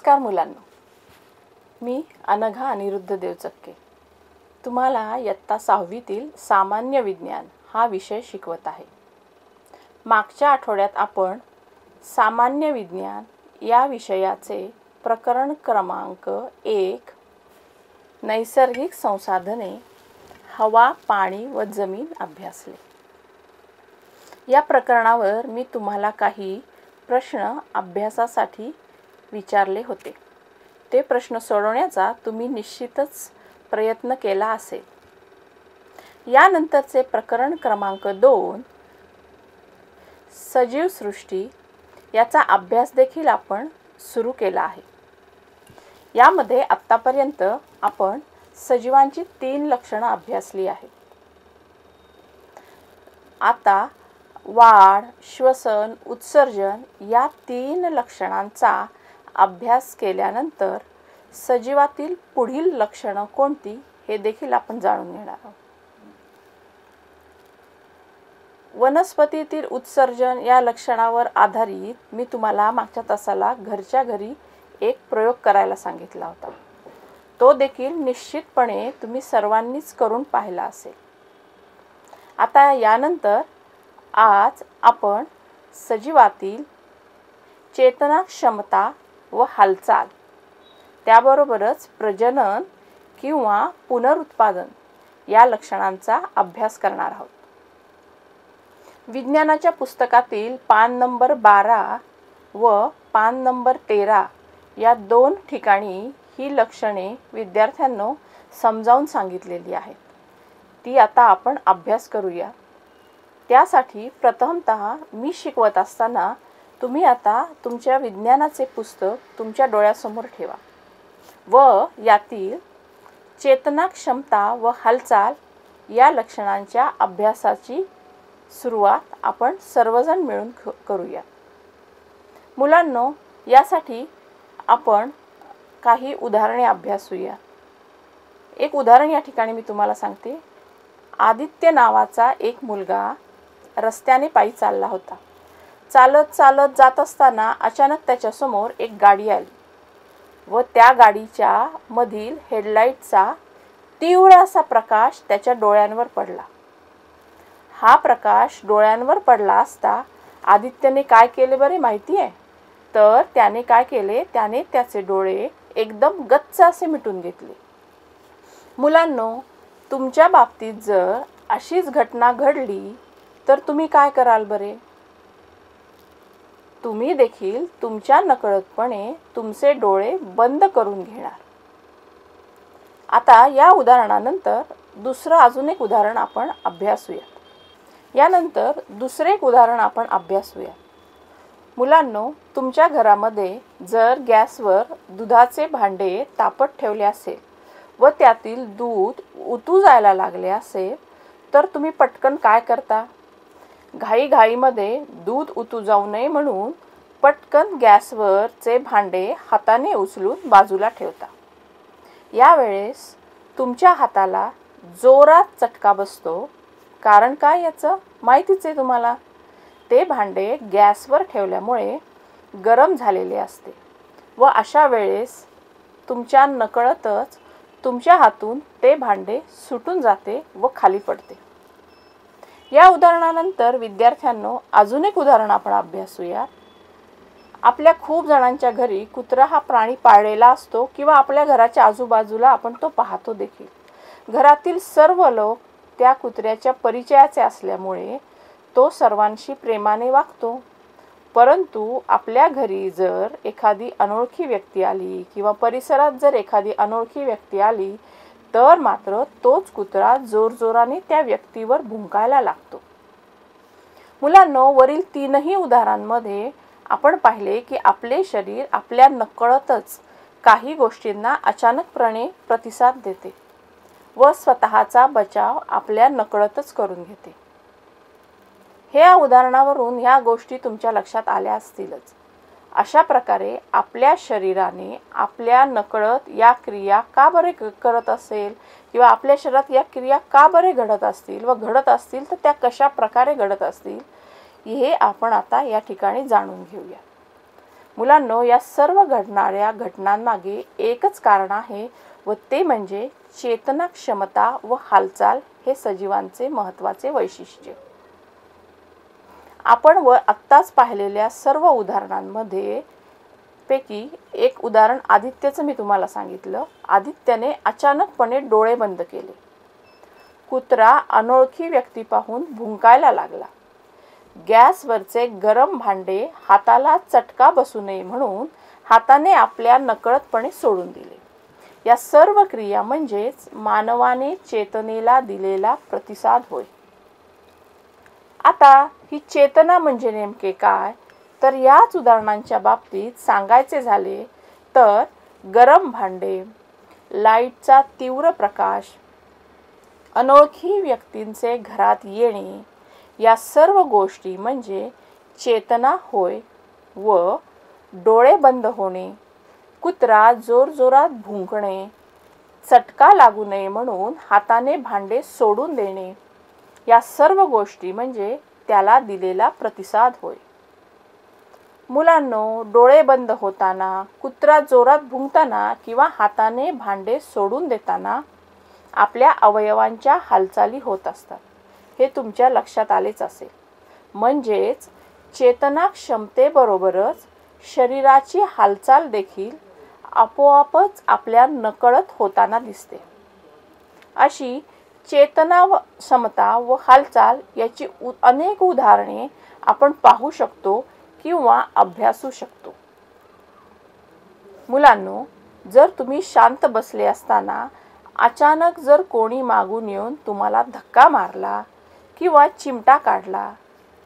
नमस्कार मुलांनो, मी अनघा अनिरुद्ध देवचक्के तुम्हाला इयत्ता 6वीतील सामान्य विज्ञान हा विषय शिकवत आहे। मागच्या आठवड्यात आपण सामान्य विज्ञान या विषयाचे प्रकरण क्रमांक 1 नैसर्गिक संसाधने हवा, पाणी व जमीन अभ्यासले। या प्रकरणावर मी तुम्हाला काही प्रश्न अभ्यासासाठी विचारले होते। ते प्रश्न सोडवण्याचा तुम्ही निश्चितच प्रयत्न केला असेल। यानंतरचे प्रकरण क्रमांक 2 सजीव सृष्टी याचा अभ्यास देखील आपण सुरू केला आहे। यामध्ये आतापर्यंत आपण सजीवांची 3 लक्षणे अभ्यासली आहेत। आता वाढ, श्वसन, उत्सर्जन या 3 लक्षणांचा अभ्यास केल्यानंतर सजीवातील पुढील लक्षणे कोणती हे देखील आपण जाणून घेणार आहोत। वनस्पतीतील उत्सर्जन या लक्षणावर आधारित मी तुम्हाला मागच्या तासाला घरच्या घरी एक प्रयोग करायला सांगितला होता। तो देखील निश्चितपणे तुम्ही सर्वांनीच करून पाहिला असेल। आता यानंतर आज आपण सजीवातील चेतना क्षमता व हालचाल त्याबरोबरच प्रजनन किंवा पुनरुत्पादन या लक्षणांचा अभ्यास करणार आहोत। विज्ञानाच्या पुस्तकातील पान नंबर 12 व पान नंबर 13 या 2 ठिकाणी ही लक्षणे विद्यार्थ्यांनो समजावून सांगितलेली आहेत। ती आता आपण अभ्यास करूया। त्यासाठी प्रथमतः मी शिकवत असताना तुम्ही आता तुमच्या विज्ञानाचे पुस्तक तुमच्या डोळ्यासमोर ठेवा व यातील चेतना क्षमता व हालचाल या लक्षणांच्या अभ्यासाची सुरुवात आपण सर्वजण मिळून करूया। मुलांनो, यासाठी आपण काही उदाहरणे अभ्यासूया। एक उदाहरण या ठिकाणी मी तुम्हाला सांगते। आदित्य नावाचा एक मुलगा रस्त्याने पायी चालला होता। चालत चालत जात असताना अचानक त्याच्यासमोर एक गाडी आली व त्या गाडीच्या मधील हेडलाईटचा तीव्र असा प्रकाश त्याच्या डोळ्यांवर पडला। हा प्रकाश डोळ्यांवर पडला असता आदित्यने काय केले बरे माहिती आहे? तर त्याने काय केले, त्याने त्याचे डोळे एकदम गच्च असे मिटून घेतले। मुलांनो, तुमच्या बाबतीत जर अशीच घटना घडली तर तुम्ही काय कराल बरे? तुम्ही देखील तुमच्या नकळतपणे तुमचे डोळे बंद करून घेणार। आता या उदाहरणानंतर दुसरं अजून एक उदाहरण आपण अभ्यासूया। यानंतर दुसरे एक उदाहरण आपण अभ्यासूया। मुलांनो, तुमच्या घरामध्ये जर गॅसवर दुधाचे भांडे तापत ठेवले असेल व त्यातील दूध उतू जायला लागले असेल तर तुम्ही पटकन काय करता? घाईघाईमध्ये दूध उतू जाऊ नये म्हणून पटकन गॅसवरचे भांडे हाताने उचलून बाजूला ठेवता। यावेळेस तुमच्या हाताला जोरात चटका बसतो। कारण काय याचं माहितीच आहे तुम्हाला। ते भांडे गॅसवर ठेवल्यामुळे गरम झालेले असते व अशा वेळेस तुमच्या नकळतच तुमच्या हातून ते भांडे सुटून जाते व खाली पडते। या उदाहरणानंतर विद्यार्थ्यांनो अजून एक उदाहरण आपण अभ्यासूया। आपल्या खूप जणांच्या घरी कुत्रा हा प्राणी पाळलेला असतो किंवा आपल्या घराच्या आजूबाजूला आपण तो पाहतो देखील। घरातील सर्व लोक त्या कुत्र्याच्या परिचयाचे असल्यामुळे तो सर्वांशी प्रेमाने वागतो। परंतु आपल्या घरी जर एखादी अनोळखी व्यक्ती आली किंवा परिसरात जर एखादी अनोळखी व्यक्ती आली तर मात्र तोच कुत्रा जोरजोराने त्या व्यक्तीवर भुंकायला लागतो। मुलांनो, वरील 3ही उदाहरणांमध्ये आपण पाहिले की आपले शरीर आपल्या नकळतच काही गोष्टींना अचानकपणे प्रतिसाद देते व स्वतःचा बचाव आपल्या नकळतच करून घेते। ह्या उदाहरणावरून ह्या गोष्टी तुमच्या लक्षात आल्या असतीलच। अशा प्रकारे आपल्या शरीराने आपल्या नकळत या क्रिया का बरे करत असेल किंवा आपल्या शरीरात या क्रिया का बरे घडत असतील व घडत असतील तर त्या कशा प्रकारे घडत असतील हे आपण आता या ठिकाणी जाणून घेऊया। मुलांनो, या सर्व घडणाऱ्या घटनांमागे एकच कारण आहे व ते म्हणजे चेतना क्षमता व हालचाल हे सजीवांचे महत्त्वाचे वैशिष्ट्य. आपण आत्ताच पाहिलेल्या सर्व उदाहरणांमध्ये पैकी एक उदाहरण आदित्यचं मी तुम्हाला सांगितलं. आदित्यने अचानकपणे डोळे बंद केले. कुत्रा अनोळखी व्यक्ती पाहून भुंकायला लागला. गॅसवरचे गरम भांडे हाताला चटका बसू नये म्हणून हाताने आपल्या नकळतपणे सोडून दिले. या सर्व क्रिया म्हणजेच मानवाने चेतनेला दिलेला प्रतिसाद होय. आता ही चेतना म्हणजे नेमके काय, तर याच उदाहरणांच्या बाबतीत सांगायचे झाले तर गरम भांडे, लाईटचा तीव्र प्रकाश, अनोळखी व्यक्तींचे घरात येणे या सर्व गोष्टी म्हणजे चेतना होय. व डोळे बंद होणे, कुत्रा जोरजोरात भुंकणे, चटका लागू नये म्हणून हाताने भांडे सोडून देणे या सर्व गोष्टी म्हणजे त्याला दिलेला प्रतिसाद होय. मुलांनो, डोळे बंद होताना, कुत्रा जोरात भुंकताना किंवा हाताने भांडे सोडून देताना आपल्या अवयवांच्या हालचाली होत असतात. हे तुमच्या लक्षात आलेच असेल. म्हणजेच चेतना क्षमतेबरोबरच शरीराची हालचाल देखील आपोआपच आपल्या नकळत होताना दिसते. अशी चेतना व क्षमता व हालचाल याची अनेक उदाहरणे आपण पाहू शकतो किंवा अभ्यासू शकतो. मुलांनो, जर तुम्ही शांत बसले असताना अचानक जर कोणी मागून येऊन तुम्हाला धक्का मारला किंवा चिमटा काढला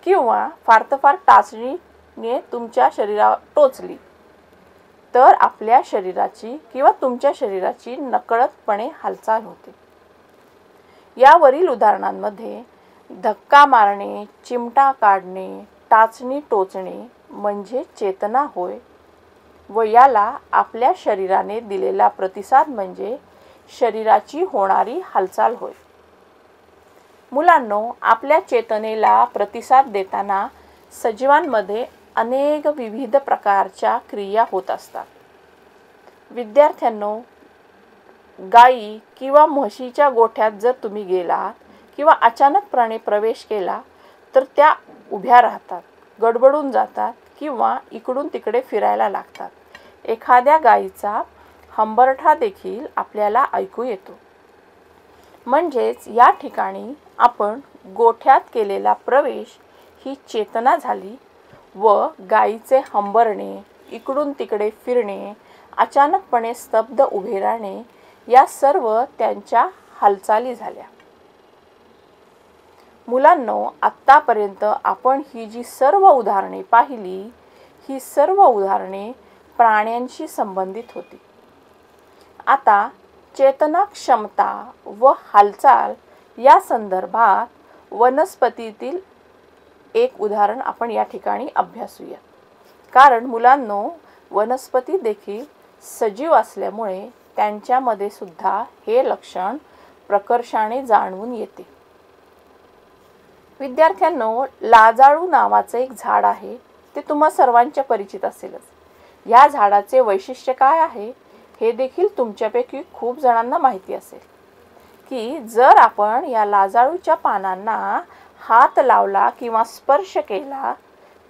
किंवा फार टाचणीने तुमच्या शरीरावर टोचली तर आपल्या शरीराची किंवा तुमच्या शरीराची नकळतपणे हालचाल होते. यावरील उदाहरणांमध्ये धक्का मारणे, चिमटा काढणे, टाचणी टोचणे म्हणजे चेतना होय व याला आपल्या शरीराने दिलेला प्रतिसाद म्हणजे शरीराची होणारी हालचाल होय. मुलांनो, आपल्या चेतनेला प्रतिसाद देताना सजीवांमध्ये अनेक विविध प्रकारच्या क्रिया होत असतात. विद्यार्थ्यांनो, गायी किंवा म्हशीच्या गोठ्यात जर तुम्ही गेलात किंवा अचानकपणे प्रवेश केला तर त्या उभ्या राहतात, गडबडून जातात किंवा इकडून तिकडे फिरायला लागतात. एखाद्या गायीचा हंबरठा देखील आपल्याला ऐकू येतो. म्हणजेच या ठिकाणी आपण गोठ्यात केलेला प्रवेश ही चेतना झाली व गायीचे हंबरणे, इकडून तिकडे फिरणे, अचानकपणे स्तब्ध उभे राहणे या सर्व त्यांच्या हालचाली झाल्या. मुलांनो, आत्तापर्यंत आपण ही जी सर्व उदाहरणे पाहिली, ही सर्व उदाहरणे प्राण्यांशी संबंधित होती. आता चेतना क्षमता व हालचाल या संदर्भात वनस्पतीतील एक उदाहरण आपण या ठिकाणी अभ्यासूया. कारण मुलांनो, वनस्पती देखील सजीव असल्यामुळे त्यांच्यामध्ये सुद्धा हे लक्षण प्रकर्षाने जाणवून येते. विद्यार्थ्यांनो, लाजाळू नावाचे एक झाड आहे, ते तुम्हा सर्वांच्या परिचित असेलच. या झाडाचे वैशिष्ट्य काय आहे हे देखील तुमच्यापैकी खूप जणांना माहिती असेल की जर आपण या लाजाळूच्या पानांना हात लावला किंवा स्पर्श केला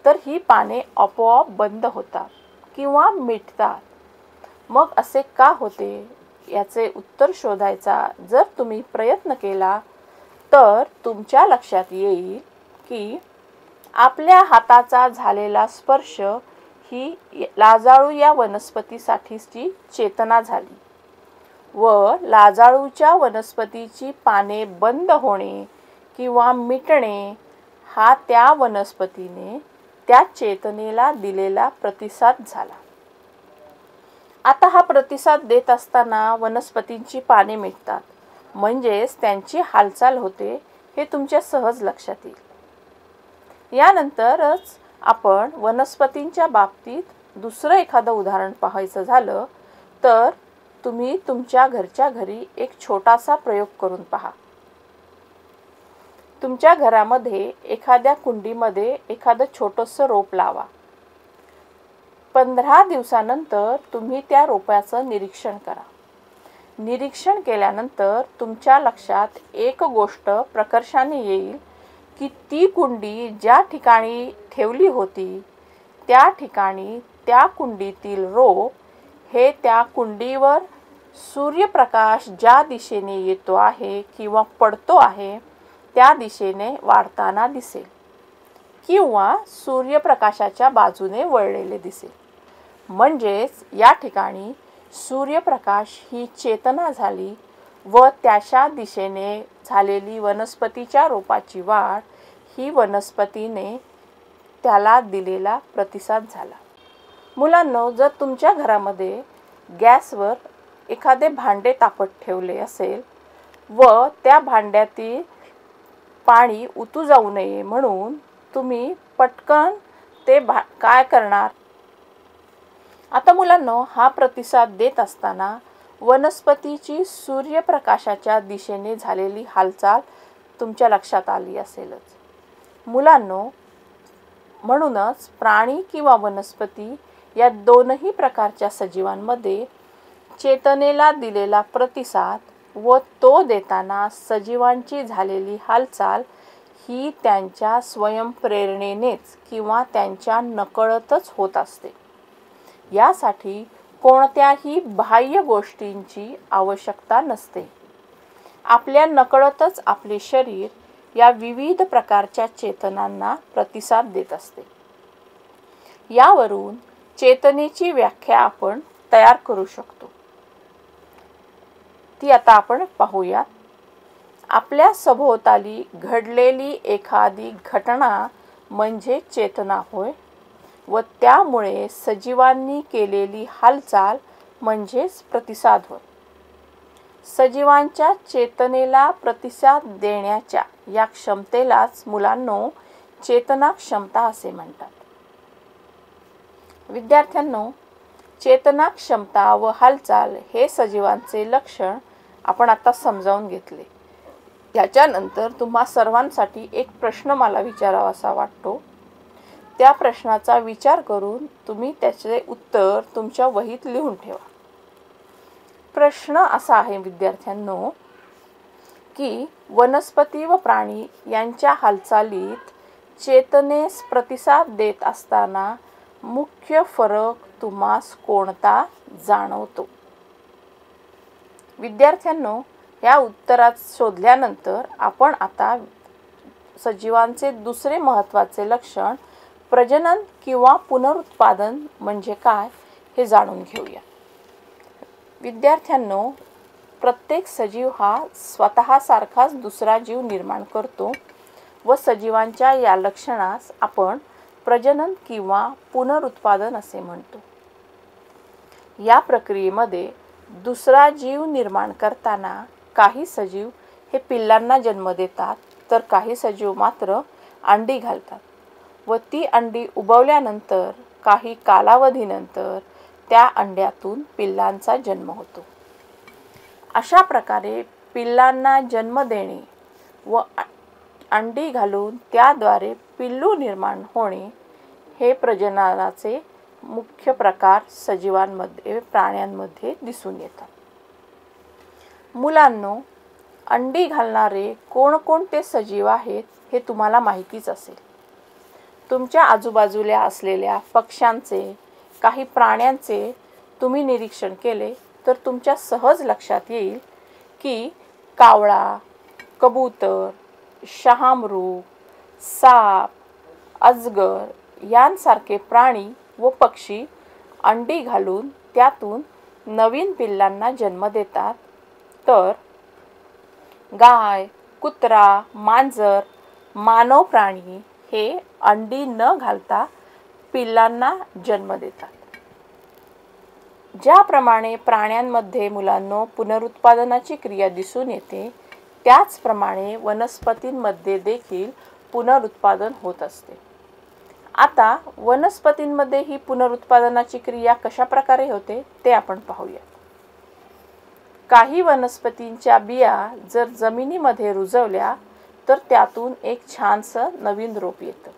तर ही पाने आपोआप बंद होतात किंवा मिटतात. मग असे का होते याचे उत्तर शोधायचा जर तुम्ही प्रयत्न केला तर तुमच्या लक्षात येईल की आपल्या हाताचा झालेला स्पर्श ही लाजाळू या वनस्पतीसाठीची चेतना झाली व लाजाळूच्या वनस्पतीची पाने बंद होणे किंवा मिटणे हा त्या वनस्पतीने त्या चेतनेला दिलेला प्रतिसाद झाला. आता हा प्रतिसाद देत असताना वनस्पतींची पाने मिटतात, म्हणजेच त्यांची हालचाल होते हे तुमच्या सहज लक्षात येईल. यानंतरच आपण वनस्पतींच्या बाबतीत दुसरं एखादं उदाहरण पाहायचं झालं तर तुम्ही तुमच्या घरच्या घरी एक छोटासा प्रयोग करून पहा. तुमच्या घरामध्ये एखाद्या कुंडीमध्ये एखादं छोटंसं रोप लावा. 15 दिवसानंतर तुम्ही त्या रोपाचं निरीक्षण करा. निरीक्षण केल्यानंतर तुमच्या लक्षात एक गोष्ट प्रकर्षाने येईल की ती कुंडी ज्या ठिकाणी ठेवली होती त्या ठिकाणी त्या कुंडीतील रोप हे त्या कुंडीवर सूर्यप्रकाश ज्या दिशेने येतो आहे किंवा पडतो आहे त्या दिशेने वाढताना दिसेल किंवा सूर्यप्रकाशाच्या बाजूने वळलेले दिसेल. म्हणजेच या ठिकाणी सूर्यप्रकाश ही चेतना झाली व त्याच्या दिशेने झालेली वनस्पतीच्या रोपाची वाढ ही वनस्पतीने त्याला दिलेला प्रतिसाद झाला. मुलांनो, जर तुमच्या घरामध्ये गॅसवर एखादे भांडे तापत ठेवले असेल व त्या भांड्यातील पाणी उतू जाऊ नये म्हणून तुम्ही पटकन ते काय करणार? आता मुलांनो, हा प्रतिसाद देत असताना वनस्पतीची सूर्यप्रकाशाच्या दिशेने झालेली हालचाल तुमच्या लक्षात आली असेलच. मुलांनो, म्हणूनच प्राणी किंवा वनस्पती या दोनही प्रकारच्या सजीवांमध्ये चेतनेला दिलेला प्रतिसाद व तो देताना सजीवांची झालेली हालचाल ही त्यांच्या स्वयंप्रेरणेनेच किंवा त्यांच्या नकळतच होत असते. यासाठी कोणत्याही बाह्य गोष्टींची आवश्यकता नसते. आपल्या नकळतच आपले शरीर या विविध प्रकारच्या चेतनांना प्रतिसाद देत असते. यावरून चेतनेची व्याख्या आपण तयार करू शकतो. ती आता आपण पाहूया. आपल्या सभोवताली घडलेली एखादी घटना म्हणजे चेतना होय व त्यामुळे सजीवांनी केलेली हालचाल म्हणजेच प्रतिसाद होय. सजीवांच्या चेतनेला प्रतिसाद देण्याच्या या क्षमतेलाच मुलांनो चेतना क्षमता असे म्हणतात. विद्यार्थ्यांनो, चेतना क्षमता व हालचाल हे सजीवांचे लक्षण आपण आता समजावून घेतले. याच्यानंतर तुम्हा सर्वांसाठी एक प्रश्न मला विचारावासा वाटतो. त्या प्रश्नाचा विचार करून तुम्ही त्याचे उत्तर तुमच्या वहीत लिहून ठेवा. प्रश्न असा आहे विद्यार्थ्यांनो की वनस्पती व प्राणी यांच्या हालचालीत चेतनेस प्रतिसाद देत असताना मुख्य फरक तुम्हास कोणता जाणवतो? विद्यार्थ्यांनो, या उत्तरात शोधल्यानंतर आपण आता सजीवांचे दुसरे महत्त्वाचे लक्षण प्रजनन किंवा पुनरुत्पादन म्हणजे काय हे जाणून घेऊया. विद्यार्थ्यांनो, प्रत्येक सजीव हा स्वतःसारखाच दुसरा जीव निर्माण करतो व सजीवांच्या या लक्षणास आपण प्रजनन किंवा पुनरुत्पादन असे म्हणतो. या प्रक्रियेमध्ये दुसरा जीव निर्माण करताना काही सजीव हे पिल्लांना जन्म देतात तर काही सजीव मात्र अंडी घालतात व ती अंडी उबवल्यानंतर काही कालावधीनंतर त्या अंड्यातून पिल्लांचा जन्म होतो. अशा प्रकारे पिल्लांना जन्म देणे व अंडी घालून त्याद्वारे पिल्लू निर्माण होणे हे प्रजननाचे मुख्य प्रकार सजीवांमध्ये प्राण्यांमध्ये दिसून येतात. मुलांनो, अंडी घालणारे कोणकोणते सजीव आहेत हे तुम्हाला माहितीच असेल. तुमच्या आजूबाजूला असलेल्या पक्ष्यांचे, काही प्राण्यांचे तुम्ही निरीक्षण केले तर तुमच्या सहज लक्षात येईल की कावळा, कबूतर, शहामृग, साप, अजगर यांसारखे प्राणी व पक्षी अंडी घालून त्यातून नवीन पिल्लांना जन्म देतात, तर गाय, कुत्रा, मांजर, मानव प्राणी हे अंडी न घालता पिल्लांना जन्म देतात. ज्याप्रमाणे प्राण्यांमध्ये मुलांनो पुनरुत्पादनाची क्रिया दिसून येते, त्याचप्रमाणे वनस्पतींमध्ये देखील पुनरुत्पादन होत असते. आता वनस्पतींमध्ये ही पुनरुत्पादनाची क्रिया कशा प्रकारे होते ते आपण पाहूया. काही वनस्पतींच्या बिया जर जमिनीमध्ये रुजवल्या तर त्यातून एक छानसं नवीन रोप येतं,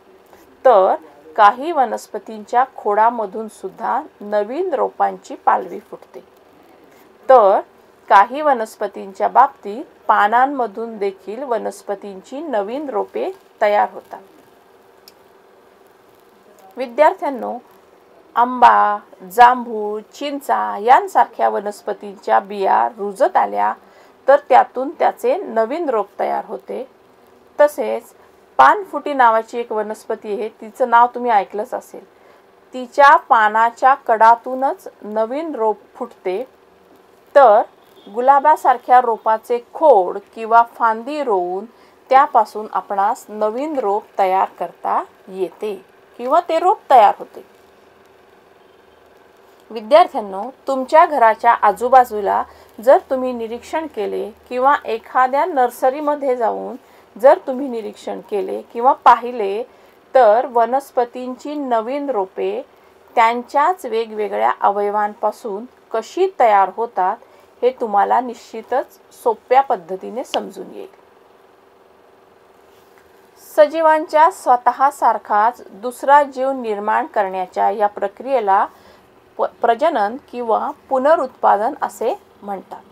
तर काही वनस्पतींच्या खोडामधून सुद्धा नवीन रोपांची पालवी फुटते, तर काही वनस्पतींच्या बाबतीत पानांमधून देखील वनस्पतींची नवीन रोपे तयार होतात. विद्यार्थ्यांनो, आंबा, जांभूळ, चिंचा यांसारख्या वनस्पतींच्या बिया रुजत आल्या तर त्यातून त्याचे नवीन रोप तयार होते. तसेच पानफुटी नावाची एक वनस्पती आहे, तिचं नाव तुम्ही ऐकलंच असेल. तिच्या पानाच्या कडातूनच नवीन रोप फुटते. तर गुलाबासारख्या रोपाचे खोड किंवा फांदी रोवून त्यापासून आपणास नवीन रोप तयार करता येते किंवा ते रोप तयार होते. विद्यार्थ्यांनो, तुमच्या घराच्या आजूबाजूला जर तुम्ही निरीक्षण केले किंवा एखाद्या नर्सरीमध्ये जाऊन जर तुम्ही निरीक्षण केले किंवा पाहिले तर वनस्पतींची नवीन रोपे त्यांच्याच वेगवेगळ्या अवयवांपासून कशी तयार होतात हे तुम्हाला निश्चितच सोप्या पद्धतीने समजून येईल. सजीवांच्या स्वतःसारखाच दुसरा जीव निर्माण करण्याच्या या प्रक्रियेला प्रजनन किंवा पुनरुत्पादन असे म्हणतात.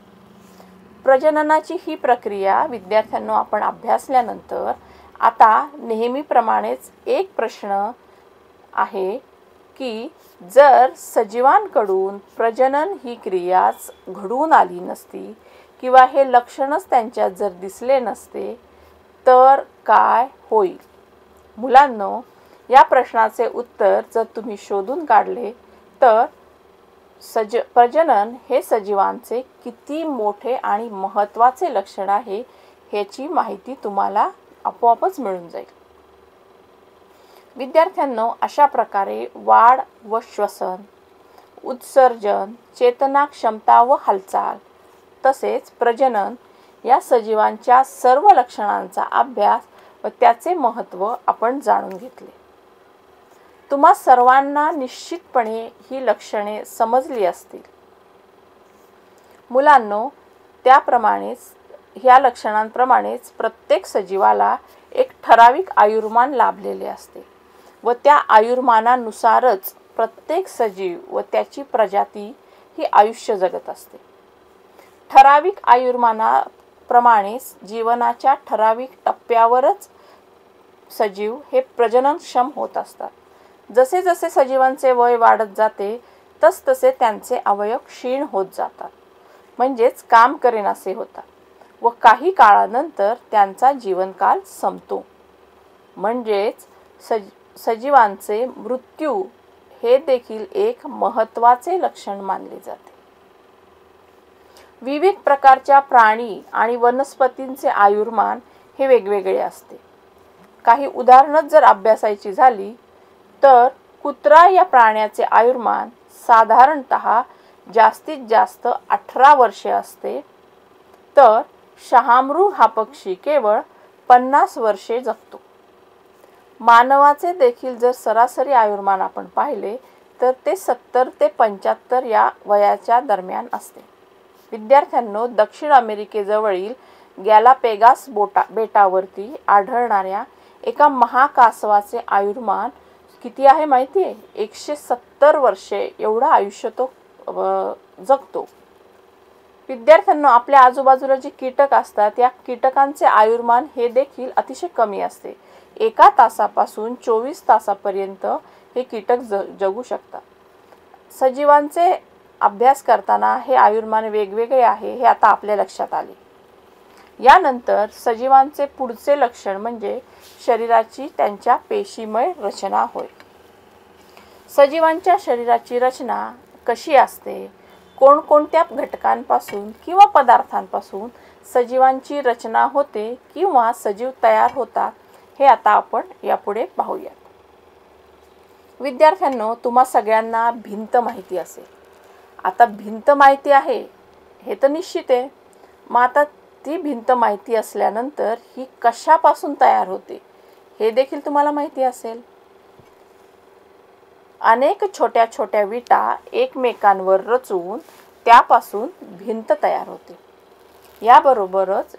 प्रजननाची ही प्रक्रिया विद्यार्थ्यांनो आपण अभ्यासल्यानंतर आता नेहमीप्रमाणेच एक प्रश्न आहे की जर सजीवांकडून प्रजनन ही क्रियाच घडून आली नसती किंवा हे लक्षणच त्यांच्यात जर दिसले नसते तर काय होईल? मुलांनो, या प्रश्नाचे उत्तर जर तुम्ही शोधून काढले तर प्रजनन हे सजीवांचे किती मोठे आणि महत्त्वाचे लक्षण आहे ह्याची माहिती तुम्हाला आपोआपच मिळून जाईल. विद्यार्थ्यांनो, अशा प्रकारे वाढ व श्वसन, उत्सर्जन, चेतना, क्षमता व हालचाल तसेच प्रजनन या सजीवांच्या सर्व लक्षणांचा अभ्यास व त्याचे महत्त्व आपण जाणून घेतले. तुम्हा सर्वांना निश्चितपणे ही लक्षणे समजली असतील. मुलांनो, त्याप्रमाणेच ह्या लक्षणांप्रमाणेच प्रत्येक सजीवाला एक ठराविक आयुर्मान लाभलेले असते व त्या आयुर्मानानुसारच प्रत्येक सजीव व त्याची प्रजाती ही आयुष्य जगत असते. ठराविक आयुर्मानाप्रमाणेच जीवनाच्या ठराविक टप्प्यावरच सजीव हे प्रजननक्षम होत असतात. जसे जसे सजीवांचे वय वाढत जाते तसतसे त्यांचे अवयव क्षीण होत जातात, म्हणजेच काम करेनासे होतात व काही काळानंतर त्यांचा जीवनकाल संपतो. म्हणजेच सजीवांचे मृत्यू हे देखील एक महत्त्वाचे लक्षण मानले जाते. विविध प्रकारच्या प्राणी आणि वनस्पतींचे आयुर्मान हे वेगवेगळे असते. काही उदाहरणच जर अभ्यासायची झाली तर कुत्रा या प्राण्याचे आयुर्मान साधारणतः जास्तीत जास्त 18 वर्षे असते, तर शहामृग हा पक्षी केवळ 50 वर्षे जगतो. मानवाचे देखील जर सरासरी आयुर्मान आपण पाहिले तर ते 70 ते 75 या वयाच्या दरम्यान असते. विद्यार्थ्यांनो, दक्षिण अमेरिकेजवळील गॅलापेगोस बेटावरती आढळणाऱ्या एका महाकासवाचे आयुर्मान किती आहे माहिती आहे? 170 वर्षे एवढं आयुष्य तो जगतो. विद्यार्थ्यांनो, आपल्या आजूबाजूला जे कीटक असतात या कीटकांचे आयुर्मान हे देखील अतिशय कमी असते. 1 तासापासून 24 तासापर्यंत हे कीटक जगू शकतात. सजीवांचे अभ्यास करताना हे आयुर्मान वेगवेगळे आहे हे आता आपल्या लक्षात आले. यानंतर सजीवांचे पुढचे लक्षण म्हणजे शरीराची त्यांच्या पेशीमय रचना होय. सजीवांच्या शरीराची रचना कशी असते, कोणकोणत्या घटकांपासून किंवा पदार्थांपासून सजीवांची रचना होते किंवा सजीव तयार होतात हे आता आपण यापुढे पाहूया. विद्यार्थ्यांनो, तुम्हा सगळ्यांना भिंत माहिती असेल. आता भिंत माहिती आहे हे तर निश्चित आहे. मग आता ती भिंत माहिती असल्यानंतर ही कशापासून तयार होते हे देखील तुम्हाला माहिती असेल. अनेक छोट्या छोट्या विटा एकमेकांवर रचून त्यापासून भिंत तयार होते. याबरोबरच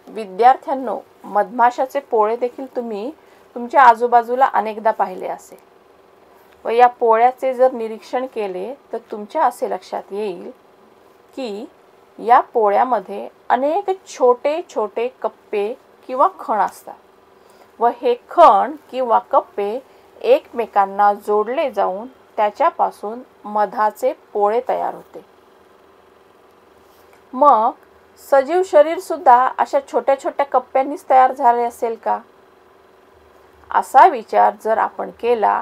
व या पोळ्याचे जर निरीक्षण केले तर तुमच्या असे लक्षात येईल की या पोळ्यामध्ये अनेक छोटे छोटे कप्पे किंवा खण असतात व हे खण किंवा कप्पे एकमेकांना जोडले जाऊन त्याच्यापासून मधाचे पोळे तयार होते. मग सजीव शरीर सुद्धा अशा छोट्या छोट्या कप्प्यांनीच तयार झाले असेल का? असा विचार जर आपण केला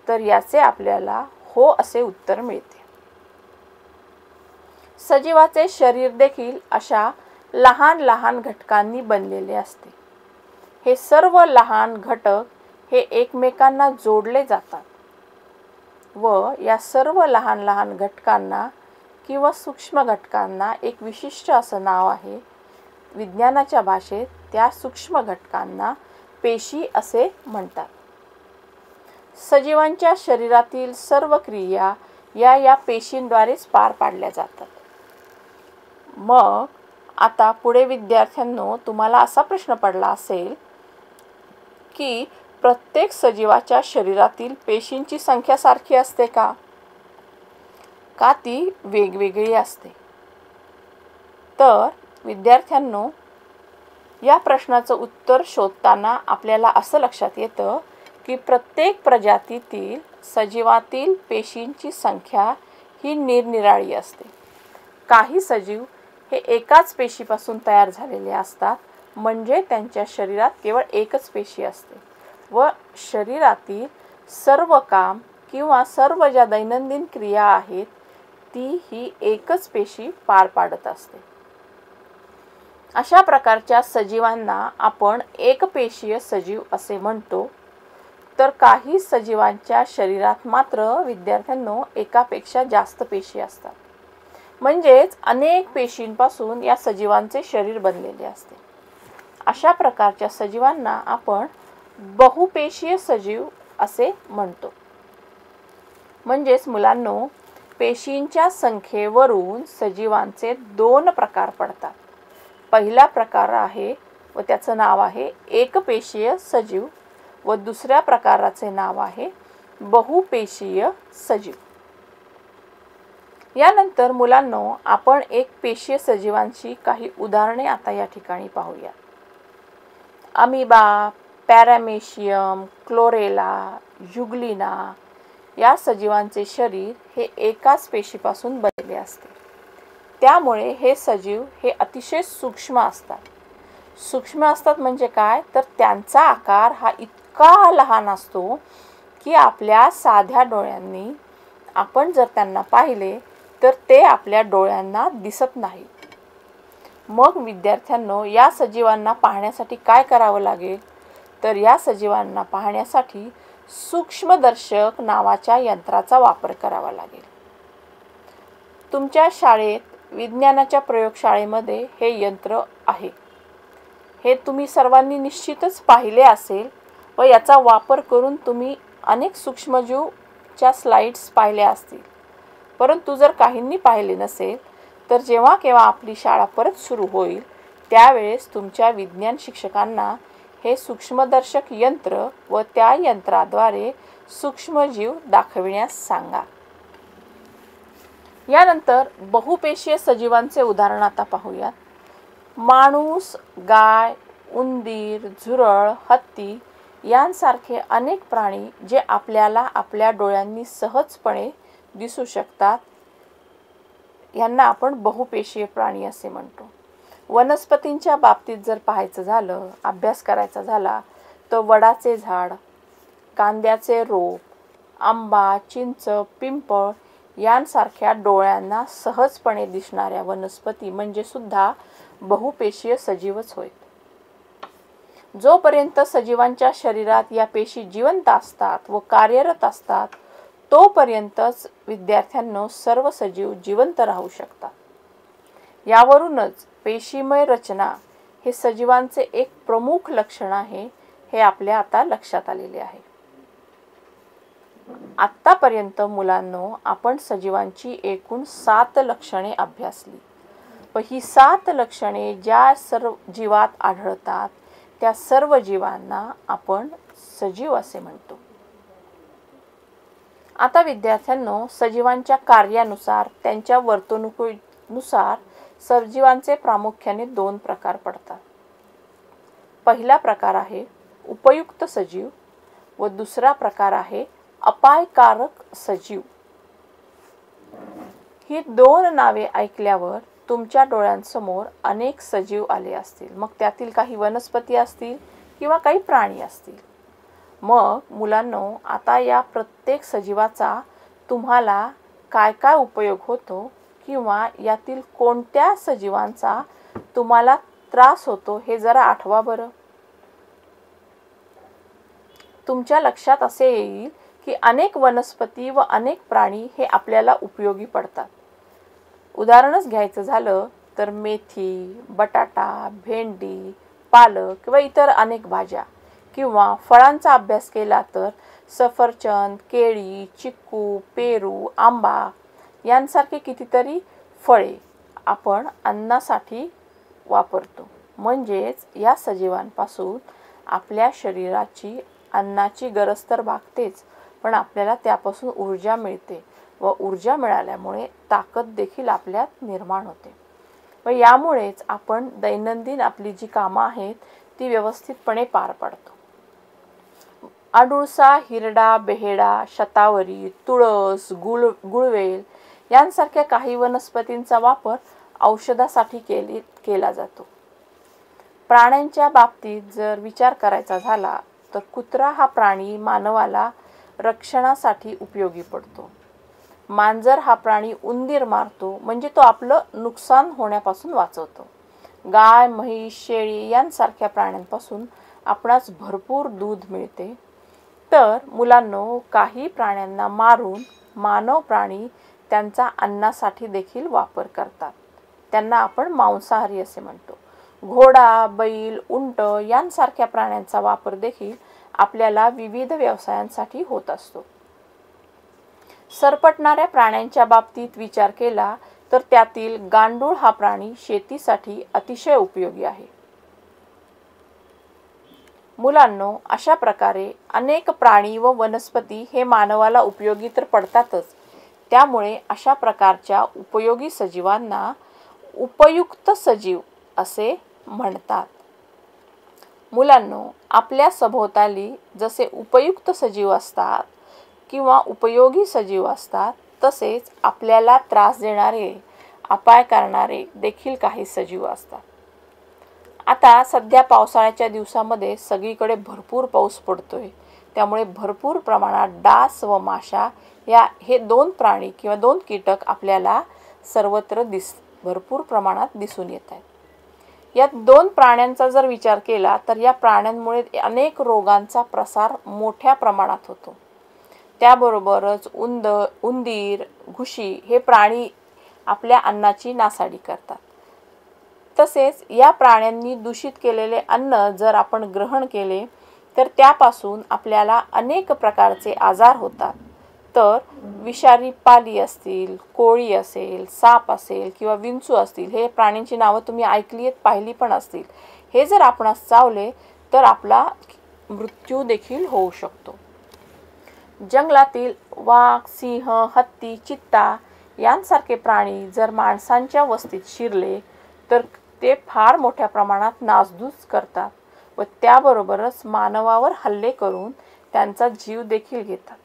तर याचे आपल्याला हो असे उत्तर मिळते. सजीवाचे शरीर देखील अशा लहान लहान घटकांनी बनलेले असते. हे सर्व लहान घटक हे एकमेकांना जोडले जातात व या सर्व लहान लहान घटकांना किंवा सूक्ष्म घटकांना एक विशिष्ट असं नाव आहे. विज्ञानाच्या भाषेत त्या सूक्ष्म घटकांना पेशी असे म्हणतात. सजीवांच्या शरीरातील सर्व क्रिया या पेशींद्वारेच पार पाडल्या जातात. मग आता पुढे विद्यार्थ्यांनो, तुम्हाला असा प्रश्न पडला असेल की प्रत्येक सजीवाच्या शरीरातील पेशींची संख्या सारखी असते का? का ती वेगवेगळी असते? तर विद्यार्थ्यांनो, या प्रश्नाचं उत्तर शोधताना आपल्याला असं लक्षात येतं की प्रत्येक प्रजातीतील सजीवातील पेशींची संख्या ही निरनिराळी असते. काही सजीव हे एकाच पेशीपासून तयार झालेले असतात, म्हणजे त्यांच्या शरीरात केवळ एकच पेशी असते व शरीरातील सर्व काम किंवा सर्व ज्या दैनंदिन क्रिया आहेत ती ही एकच पेशी पार पाडत असते. अशा प्रकारच्या सजीवांना आपण एकपेशीय सजीव असे म्हणतो. तर काही सजीवांच्या शरीरात मात्र विद्यार्थ्यांनो एकापेक्षा जास्त पेशी असतात, म्हणजेच अनेक पेशींपासून या सजीवांचे शरीर बनलेले असते. अशा प्रकारच्या सजीवांना आपण बहुपेशीय सजीव असे म्हणतो. म्हणजेच मुलांनो, पेशींच्या संख्येवरून सजीवांचे दोन प्रकार पडतात. पहिला प्रकार आहे व त्याचं नाव आहे एकपेशीय सजीव व दुसऱ्या प्रकाराचे नाव आहे बहुपेशीय सजीव. यानंतर मुलांनो, आपण एकपेशीय सजीवांची काही उदाहरणे आता या ठिकाणी पाहूया. अमिबा, पॅरामेशियम, क्लोरेला, युग्लिना या सजीवांचे शरीर हे एकाच पेशीपासून बनलेले असते. त्यामुळे हे सजीव हे अतिशय सूक्ष्म असतात. सूक्ष्म असतात म्हणजे काय, तर त्यांचा आकार हा इतका लहान असतो की आपल्या साध्या डोळ्यांनी आपण जर त्यांना पाहिले तर ते आपल्या डोळ्यांना दिसत नाही. मग विद्यार्थ्यांनो, या सजीवांना पाहण्यासाठी काय करावं लागेल, तर या सजीवांना पाहण्यासाठी सूक्ष्मदर्शक नावाच्या यंत्राचा वापर करावा लागेल. तुमच्या शाळेत विज्ञानाच्या प्रयोगशाळेमध्ये हे यंत्र आहे. हे तुम्ही सर्वांनी निश्चितच पाहिले असेल व याचा वापर करून तुम्ही अनेक सूक्ष्मजीवच्या स्लाइड्स पाहिल्या असतील. परंतु जर काहींनी पाहिले नसेल तर जेव्हा केव्हा आपली शाळा परत सुरू होईल त्यावेळेस तुमच्या विज्ञान शिक्षकांना हे सूक्ष्मदर्शक यंत्र व त्या यंत्राद्वारे सूक्ष्मजीव दाखविण्यास सांगा. यानंतर बहुपेशीय सजीवांचे उदाहरण आता पाहूया. माणूस, गाय, उंदीर, झुरळ, हत्ती यांसारखे अनेक प्राणी जे आपल्याला आपल्या डोळ्यांनी सहजपणे दिसू शकतात, यांना आपण बहुपेशीय प्राणी असे म्हणतो. वनस्पतींच्या बाबतीत जर पाहायचं झालं, अभ्यास करायचा झाला, तर वडाचे झाड, कांद्याचे रोप, आंबा, चिंच, पिंपळ यांसारख्या डोळ्यांना सहजपणे दिसणाऱ्या वनस्पती म्हणजे सुद्धा बहुपेशीय सजीवच होत. जोपर्यंत सजीवांच्या शरीरात या पेशी जिवंत असतात व कार्यरत असतात तोपर्यंतच विद्यार्थ्यांनो सर्व सजीव जिवंत राहू शकतात. यावरूनच पेशीमय रचना हे सजीवांचे एक प्रमुख लक्षण आहे हे आपल्या आता लक्षात आलेले आहे. आत्तापर्यंत मुलांनो, आपण सजीवांची एकूण 7 लक्षणे अभ्यासली व ही 7 लक्षणे ज्या सर्व जीवात आढळतात त्या सर्व जीवांना आपण सजीव असे म्हणतो. आता विद्यार्थ्यांनो, सजीवांच्या कार्यानुसार त्यांच्या वर्तणुकीनुसार सजीवांचे प्रामुख्याने 2 प्रकार पडतात. पहिला प्रकार आहे उपयुक्त सजीव व दुसरा प्रकार आहे अपायकारक सजीव. ही 2 नावे ऐकल्यावर तुमच्या डोळ्यांसमोर अनेक सजीव आले असतील. मग त्यातील काही वनस्पती असतील किंवा काही प्राणी असतील. मग मुलांनो, आता या प्रत्येक सजीवाचा तुम्हाला काय काय उपयोग होतो किंवा यातील कोणत्या सजीवांचा तुम्हाला त्रास होतो हे जरा आठवा बरं. तुमच्या लक्षात असे येईल की अनेक वनस्पती व अनेक प्राणी हे आपल्याला उपयोगी पडतात. उदाहरणच घ्यायचं झालं तर मेथी, बटाटा, भेंडी, पालक व इतर अनेक भाज्या, किंवा फळांचा अभ्यास केला तर सफरचंद, केळी, चिक्कू, पेरू, आंबा यांसारखे कितीतरी फळे आपण अन्नासाठी वापरतो. म्हणजेच या सजीवांपासून आपल्या शरीराची अन्नाची गरज तर भागतेच, पण आपल्याला त्यापासून ऊर्जा मिळते व ऊर्जा मिळाल्यामुळे ताकद देखील आपल्यात निर्माण होते व यामुळेच आपण दैनंदिन आपली जी कामं आहेत ती व्यवस्थितपणे पार पाडतो. अडुळसा, हिरडा, बेहेडा, शतावरी, तुळस, गुळवेल यांसारख्या काही वनस्पतींचा वापर औषधासाठी केला जातो. प्राण्यांच्या बाबतीत जर विचार करायचा झाला तर कुत्रा हा प्राणी मानवाला रक्षणासाठी उपयोगी पडतो. मांजर हा प्राणी उंदीर मारतो, म्हणजे तो आपलं नुकसान होण्यापासून वाचवतो. गाय, म्हैस, शेळी यांसारख्या प्राण्यांपासून आपणास भरपूर दूध मिळते. तर मुलांनो, काही प्राण्यांना मारून मानव प्राणी त्यांचा अन्नासाठी देखील वापर करतात. त्यांना आपण मांसाहारी असे म्हणतो. घोडा, बैल, उंट यांसारख्या प्राण्यांचा वापर देखील आपल्याला विविध व्यवसायांसाठी होत असतो. सरपटणाऱ्या प्राण्यांच्या बाबतीत विचार केला तर त्यातील गांडूळ हा प्राणी शेतीसाठी अतिशय उपयोगी आहे. मुलांनो, अशा प्रकारे अनेक प्राणी व वनस्पती हे मानवाला उपयोगी तर पडतातच. त्यामुळे अशा प्रकारच्या उपयोगी सजीवांना उपयुक्त सजीव असे म्हणतात. मुलांनो, आपल्या सभोवताली जसे उपयुक्त सजीव असतात किंवा उपयोगी सजीव असतात, तसेच आपल्याला त्रास देणारे, अपाय करणारे देखील काही सजीव असतात. आता सध्या पावसाळ्याच्या दिवसामध्ये सगळीकडे भरपूर पाऊस पडतोय. त्यामुळे भरपूर प्रमाणात डास व माशा हे 2 प्राणी किंवा 2 कीटक आपल्याला सर्वत्र भरपूर प्रमाणात दिसून येत आहेत. या 2 प्राण्यांचा जर विचार केला तर या प्राण्यांमुळे अनेक रोगांचा प्रसार मोठ्या प्रमाणात होतो. त्याबरोबरच उंदीर, घुशी हे प्राणी आपल्या अन्नाची नासाडी करतात. तसेच या प्राण्यांनी दूषित केलेले अन्न जर आपण ग्रहण केले तर त्यापासून आपल्याला अनेक प्रकारचे आजार होतात. तर विषारी पाली असतील, कोळी असेल, साप असेल किंवा विंचू असतील, हे प्राण्यांची नावं तुम्ही ऐकली आहेत, पाहिली पण असतील. हे जर आपणास चावले तर आपला मृत्यू देखील होऊ शकतो. जंगलातील वाघ, सिंह, हत्ती, चित्ता यांसारखे प्राणी जर माणसांच्या वस्तीत शिरले तर ते फार मोठ्या प्रमाणात नासधूस करतात व त्याबरोबरच मानवावर हल्ले करून त्यांचा जीव देखील घेतात.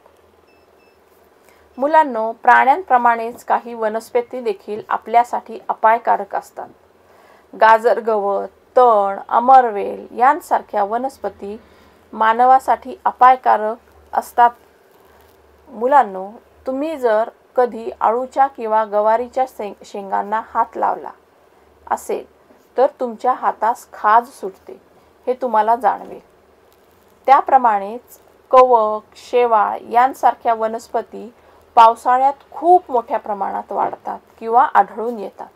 मुलांनो, प्राण्यांप्रमाणेच काही वनस्पती देखील आपल्यासाठी अपायकारक असतात. गाजर गवत, तण, अमरवेल यांसारख्या वनस्पती मानवासाठी अपायकारक असतात. मुलांनो, तुम्ही जर कधी अळूच्या किंवा गवारीच्या शेंगांना हात लावला असेल तर तुमच्या हातास खाज सुटते, हे तुम्हाला जाणवेल. त्याप्रमाणेच कवक, शेवाळ यांसारख्या वनस्पती पावसाळ्यात खूप मोठ्या प्रमाणात वाढतात किंवा आढळून येतात.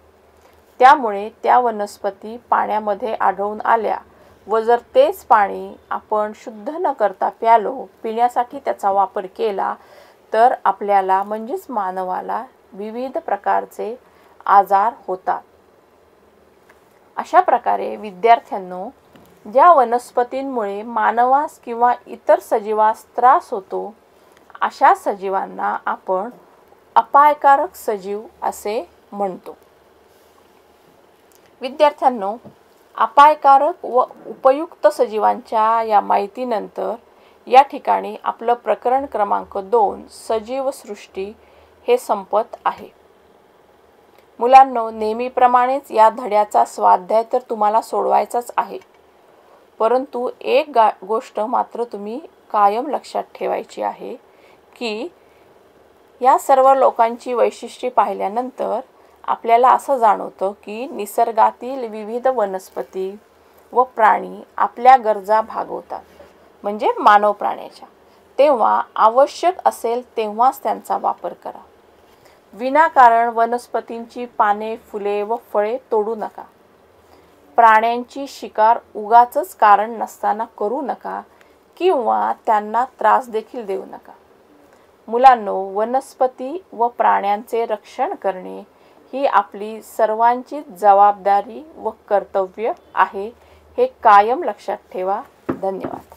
त्यामुळे त्या वनस्पती पाण्यामध्ये आढळून आल्या व जर तेच पाणी आपण शुद्ध न करता पिण्यासाठी त्याचा वापर केला तर आपल्याला म्हणजेच मानवाला विविध प्रकारचे आजार होतात. अशा प्रकारे विद्यार्थ्यांनो, ज्या वनस्पतींमुळे मानवास किंवा इतर सजीवास त्रास होतो अशा सजीवांना आपण अपायकारक सजीव असे म्हणतो. विद्यार्थ्यांनो, अपायकारक व उपयुक्त सजीवांच्या या माहितीनंतर या ठिकाणी आपलं प्रकरण क्रमांक 2 सजीवसृष्टी हे संपत आहे. मुलांनो, नेहमीप्रमाणेच या धड्याचा स्वाध्याय तर तुम्हाला सोडवायचाच आहे, परंतु एक गोष्ट मात्र तुम्ही कायम लक्षात ठेवायची आहे की या सर्व लोकांची वैशिष्ट्ये पाहिल्यानंतर आपल्याला असं जाणवतं की निसर्गातील विविध वनस्पती व प्राणी आपल्या गरजा भागवतात, म्हणजे मानव प्राण्याच्या. तेव्हा आवश्यक असेल तेव्हाच त्यांचा वापर करा. विनाकारण वनस्पतींची पाने, फुले व फळे तोडू नका. प्राण्यांची शिकार उगाचच कारण नसताना करू नका किंवा त्यांना त्रास देखील देऊ नका. मुलांनो, वनस्पती व प्राण्यांचे रक्षण करणे ही आपली सर्वांची जबाबदारी व कर्तव्य आहे, हे कायम लक्षात ठेवा. धन्यवाद.